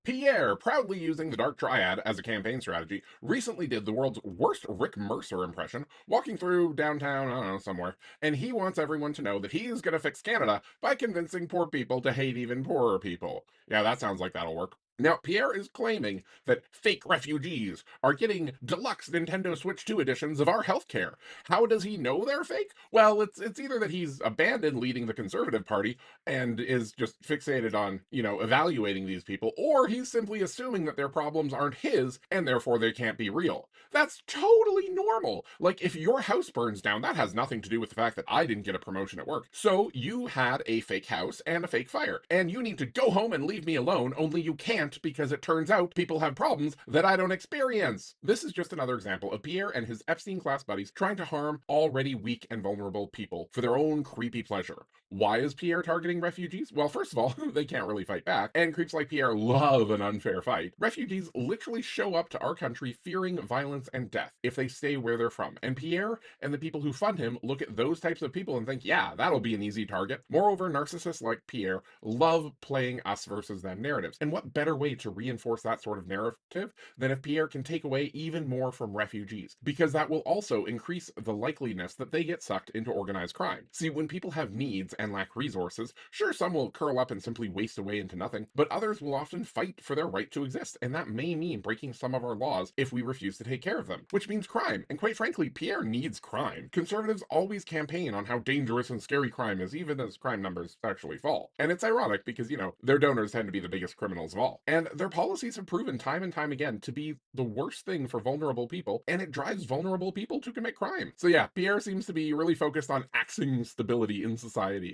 Pierre, proudly using the Dark Triad as a campaign strategy, recently did the world's worst Rick Mercer impression, walking through downtown, I don't know, somewhere, and he wants everyone to know that he's going to fix Canada by convincing poor people to hate even poorer people. Yeah, that sounds like that'll work. Now, Pierre is claiming that fake refugees are getting deluxe Nintendo Switch 2 editions of our healthcare. How does he know they're fake? Well, it's either that he's abandoned leading the Conservative Party and is just fixated on, evaluating these people, or he's simply assuming that their problems aren't his and therefore they can't be real. That's totally normal. Like, if your house burns down, that has nothing to do with the fact that I didn't get a promotion at work. So you had a fake house and a fake fire, and you need to go home and leave me alone, only you can't because it turns out people have problems that I don't experience. This is just another example of Pierre and his Epstein class buddies trying to harm already weak and vulnerable people for their own creepy pleasure. Why is Pierre targeting refugees? Well, first of all, they can't really fight back, and creeps like Pierre love an unfair fight. Refugees literally show up to our country fearing violence and death if they stay where they're from, and Pierre and the people who fund him look at those types of people and think, yeah, that'll be an easy target. Moreover, narcissists like Pierre love playing us versus them narratives, and what better way to reinforce that sort of narrative than if Pierre can take away even more from refugees, because that will also increase the likeliness that they get sucked into organized crime. See, when people have needs and lack resources, sure, some will curl up and simply waste away into nothing, but others will often fight for their right to exist, and that may mean breaking some of our laws if we refuse to take care of them, which means crime. And quite frankly, Pierre needs crime. Conservatives always campaign on how dangerous and scary crime is, even as crime numbers actually fall. And it's ironic because, their donors tend to be the biggest criminals of all. And their policies have proven time and time again to be the worst thing for vulnerable people, and it drives vulnerable people to commit crime. So yeah, Pierre seems to be really focused on axing stability in society.